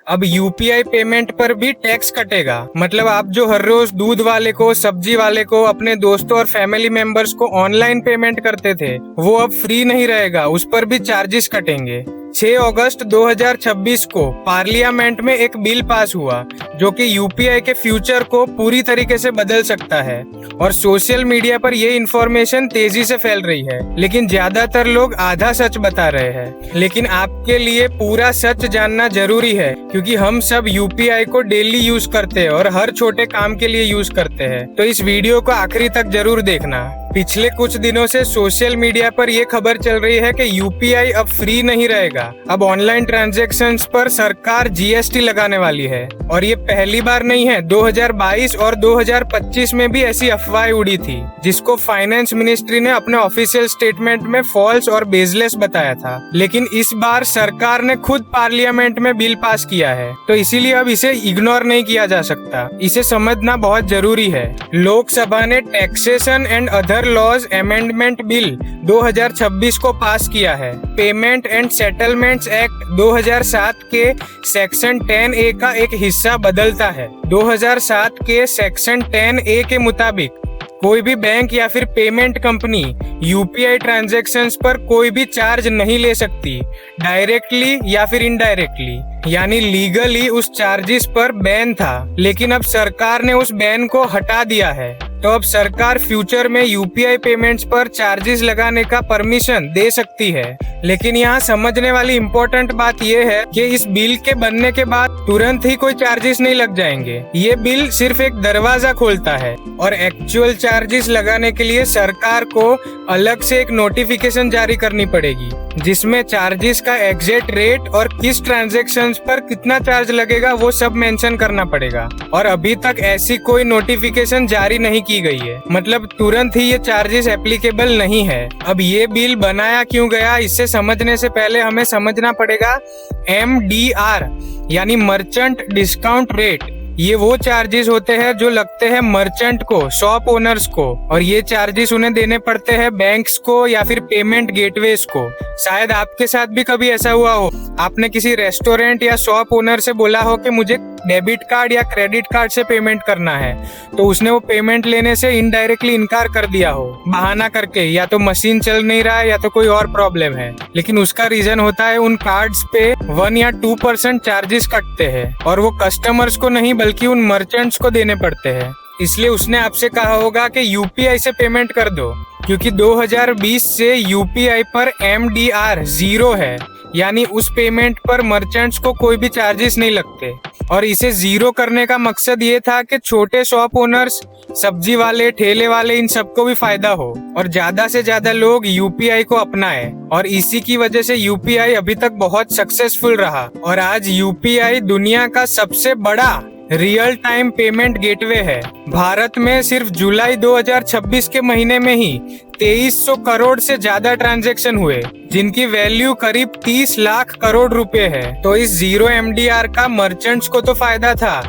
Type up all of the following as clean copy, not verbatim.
अब UPI payment पर भी टैक्स कटेगा। मतलब आप जो हर रोज दूध वाले को, सब्जी वाले को, अपने दोस्तों और फैमिली मेंबर्स को ऑनलाइन पेमेंट करते थे, वो अब फ्री नहीं रहेगा, उस पर भी चार्जेस कटेंगे। 6 अगस्त 2026 को पार्लियामेंट में एक बिल पास हुआ जो कि यूपीआई के फ्यूचर को पूरी तरीके से बदल सकता है और सोशल मीडिया पर ये इन्फॉर्मेशन तेजी से फैल रही है, लेकिन ज्यादातर लोग आधा सच बता रहे हैं। लेकिन आपके लिए पूरा सच जानना जरूरी है क्योंकि हम सब यूपीआई को डेली यूज करते हैं और हर छोटे काम के लिए यूज करते हैं। तो इस वीडियो को आखिरी तक जरूर देखना। पिछले कुछ दिनों से सोशल मीडिया पर यह खबर चल रही है कि यूपीआई अब फ्री नहीं रहेगा। अब ऑनलाइन ट्रांजैक्शंस पर सरकार जीएसटी लगाने वाली है और ये पहली बार नहीं है। 2022 और 2025 में भी ऐसी अफवाहें उड़ी थी जिसको फाइनेंस मिनिस्ट्री ने अपने ऑफिशियल स्टेटमेंट में फॉल्स और बेसलेस बताया था। लेकिन इस बार सरकार ने खुद पार्लियामेंट में बिल पास किया है, तो इसीलिए अब इसे इग्नोर नहीं किया जा सकता। इसे समझना बहुत जरूरी है। लोकसभा ने taxation and other laws amendment bill 2026 को पास किया है। पेमेंट एंड सेटलमेंट्स एक्ट 2007 के सेक्शन 10A का एक हिस्सा बदलता है। 2007 के सेक्शन 10A के मुताबिक कोई भी बैंक या फिर पेमेंट कंपनी यूपीआई ट्रांजैक्शंस पर कोई भी चार्ज नहीं ले सकती, डायरेक्टली या फिर इनडायरेक्टली। यानी लीगली उस चार्जेस पर बैन था, लेकिन अब सरकार ने उस बैन को हटा दिया है। तो अब सरकार फ्यूचर में यूपीआई पेमेंट्स पर चार्जेस लगाने का परमिशन दे सकती है। लेकिन यहाँ समझने वाली इम्पोर्टेंट बात यह है कि इस बिल के बनने के बाद तुरंत ही कोई चार्जेस नहीं लग जाएंगे। ये बिल सिर्फ एक दरवाजा खोलता है और एक्चुअल चार्जेस लगाने के लिए सरकार को अलग से एक नोटिफिकेशन जारी करनी पड़ेगी जिसमें चार्जेस का एग्जैक्ट रेट और किस ट्रांजैक्शंस पर कितना चार्ज लगेगा वो सब मेंशन करना पड़ेगा। और अभी तक ऐसी कोई नोटिफिकेशन जारी नहीं की गई है, मतलब तुरंत ही ये चार्जेस एप्लीकेबल नहीं है। अब ये बिल बनाया क्यों गया, इससे समझने से पहले हमें समझना पड़ेगा MDR यानी मर्चेंट डिस्काउंट रेट। ये वो चार्जेस होते हैं जो लगते हैं मर्चेंट को, शॉप ओनर्स को, और ये चार्जेस उन्हें देने पड़ते हैं बैंक्स को या फिर पेमेंट गेटवेज को। शायद आपके साथ भी कभी ऐसा हुआ हो, आपने किसी रेस्टोरेंट या शॉप ओनर से बोला हो कि मुझे डेबिट कार्ड या क्रेडिट कार्ड से पेमेंट करना है, तो उसने वो पेमेंट लेने से इनडायरेक्टली इनकार कर दिया हो बहाना करके, या तो मशीन चल नहीं रहा है या तो कोई और प्रॉब्लम है। लेकिन उसका रीजन होता है उन कार्ड्स पे 1 या 2% चार्जेस कटते हैं और वो कस्टमर्स को नहीं बल्कि उन मर्चेंट्स को देने पड़ते हैं। इसलिए उसने आपसे कहा होगा कि यूपीआई से पेमेंट कर दो, क्योंकि 2020 से यूपीआई पर MDR 0 है, यानी उस पेमेंट पर मर्चेंट्स को कोई भी चार्जेस नहीं लगते। और इसे 0 करने का मकसद ये था कि छोटे शॉप ओनर्स, सब्जी वाले, ठेले वाले, इन सबको भी फायदा हो और ज्यादा से ज्यादा लोग यूपीआई को अपनाएं। और इसी की वजह से यूपीआई अभी तक बहुत सक्सेसफुल रहा और आज यूपीआई दुनिया का सबसे बड़ा रियल टाइम पेमेंट गेटवे है। भारत में सिर्फ जुलाई 2026 के महीने में ही 2300 करोड़ से ज्यादा ट्रांजैक्शन हुए, जिनकी वैल्यू करीब 30 लाख करोड़ रुपए है। तो इस 0 MDR का मर्चेंट्स को तो फायदा था,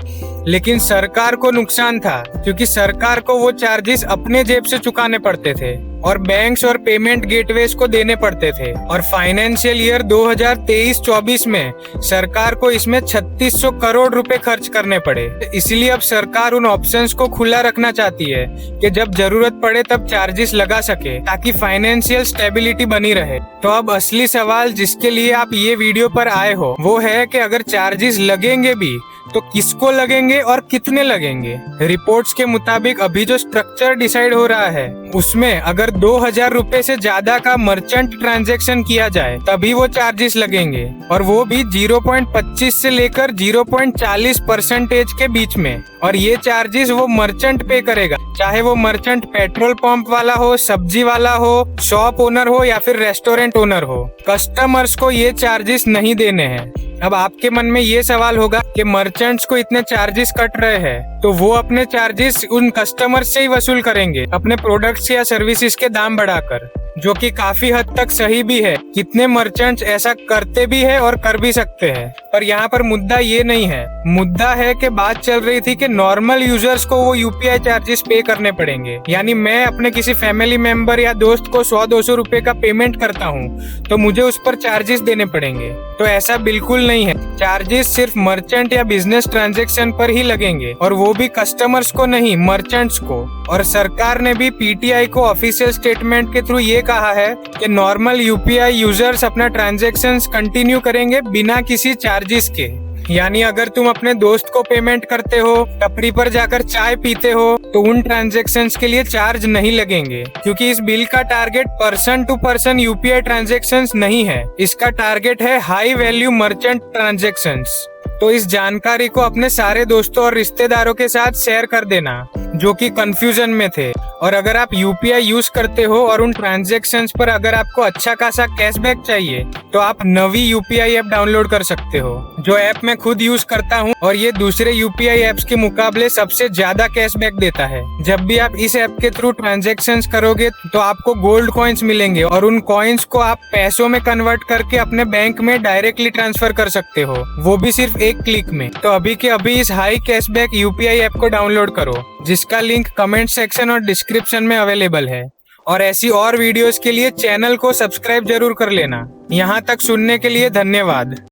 लेकिन सरकार को नुकसान था, क्योंकि सरकार को वो चार्जेस अपने जेब से चुकाने पड़ते थे और बैंक्स और पेमेंट गेटवेज को देने पड़ते थे। और फाइनेंशियल ईयर 2023-24 में सरकार को इसमें 3600 करोड़ रुपए खर्च करने पड़े। इसलिए अब सरकार उन ऑप्शंस को खुला रखना चाहती है कि जब जरूरत पड़े तब चार्जेस लगा सके, ताकि फाइनेंशियल स्टेबिलिटी बनी रहे। तो अब असली सवाल जिसके लिए आप ये वीडियो पर आए हो वो है कि अगर चार्जेस लगेंगे भी तो किसको लगेंगे और कितने लगेंगे। रिपोर्ट्स के मुताबिक अभी जो स्ट्रक्चर डिसाइड हो रहा है उसमें अगर 2000 रुपए से ज्यादा का मर्चेंट ट्रांजैक्शन किया जाए तभी वो चार्जेस लगेंगे, और वो भी 0.25 से लेकर 0.40% के बीच में। और ये चार्जेस वो मर्चेंट पे करेगा, चाहे वो मर्चेंट पेट्रोल पंप वाला हो, सब्जी वाला हो, शॉप ओनर हो या फिर रेस्टोरेंट ओनर हो। कस्टमर्स को ये चार्जेस नहीं देने हैं। अब आपके मन में ये सवाल होगा कि मर्चेंट्स को इतने चार्जेस कट रहे हैं तो वो अपने चार्जेस उन कस्टमर से ही वसूल करेंगे अपने प्रोडक्ट्स या सर्विसेज के दाम बढ़ाकर। जो कि काफी हद तक सही भी है। कितने मर्चेंट्स ऐसा करते भी है और कर भी सकते हैं, पर यहाँ पर मुद्दा ये नहीं है। मुद्दा है कि बात चल रही थी कि नॉर्मल यूजर्स को वो यूपीआई चार्जेस पे करने पड़ेंगे। यानी मैं अपने किसी फैमिली मेंबर या दोस्त को 100-200 रुपए का पेमेंट करता हूँ तो मुझे उस पर चार्जेस देने पड़ेंगे। तो ऐसा बिल्कुल नहीं है। चार्जेस सिर्फ मर्चेंट या बिजनेस ट्रांजैक्शन पर ही लगेंगे, और वो भी कस्टमर्स को नहीं, मर्चेंट्स को। और सरकार ने भी पीटीआई को ऑफिशियल स्टेटमेंट के थ्रू ये कहा है कि नॉर्मल यूपीआई यूजर्स अपना ट्रांजैक्शंस कंटिन्यू करेंगे बिना किसी चार्जेस के। यानी अगर तुम अपने दोस्त को पेमेंट करते हो, टपरी पर जाकर चाय पीते हो, तो उन ट्रांजैक्शंस के लिए चार्ज नहीं लगेंगे, क्योंकि इस बिल का target person to person UPI transactions नहीं है। इसका टारगेट है हाई वैल्यू मर्चेंट ट्रांजैक्शंस। तो इस जानकारी को अपने सारे दोस्तों और रिश्तेदारों के साथ शेयर कर देना जो कि कंफ्यूजन में थे। और अगर आप यूपीआई यूज करते हो और उन ट्रांजैक्शंस पर अगर आपको अच्छा खासा कैशबैक चाहिए तो आप नवी यूपीआई ऐप डाउनलोड कर सकते हो, जो ऐप मैं खुद यूज करता हूं, और ये दूसरे यूपीआई ऐप्स के मुकाबले सबसे ज्यादा कैशबैक देता है। जब भी आप इस ऐप के थ्रू ट्रांजैक्शंस करोगे तो आपको गोल्ड कॉइन्स मिलेंगे, और उन कॉइन्स को आप पैसों में कन्वर्ट करके अपने बैंक में डायरेक्टली ट्रांसफर कर सकते हो, वो भी सिर्फ एक क्लिक में। तो अभी के अभी इस हाई कैशबैक यूपीआई ऐप को डाउनलोड करो, जिसका लिंक कमेंट सेक्शन और डिस्क्रिप्शन में अवेलेबल है। और ऐसी और वीडियोस के लिए चैनल को सब्सक्राइब जरूर कर लेना। यहाँ तक सुनने के लिए धन्यवाद।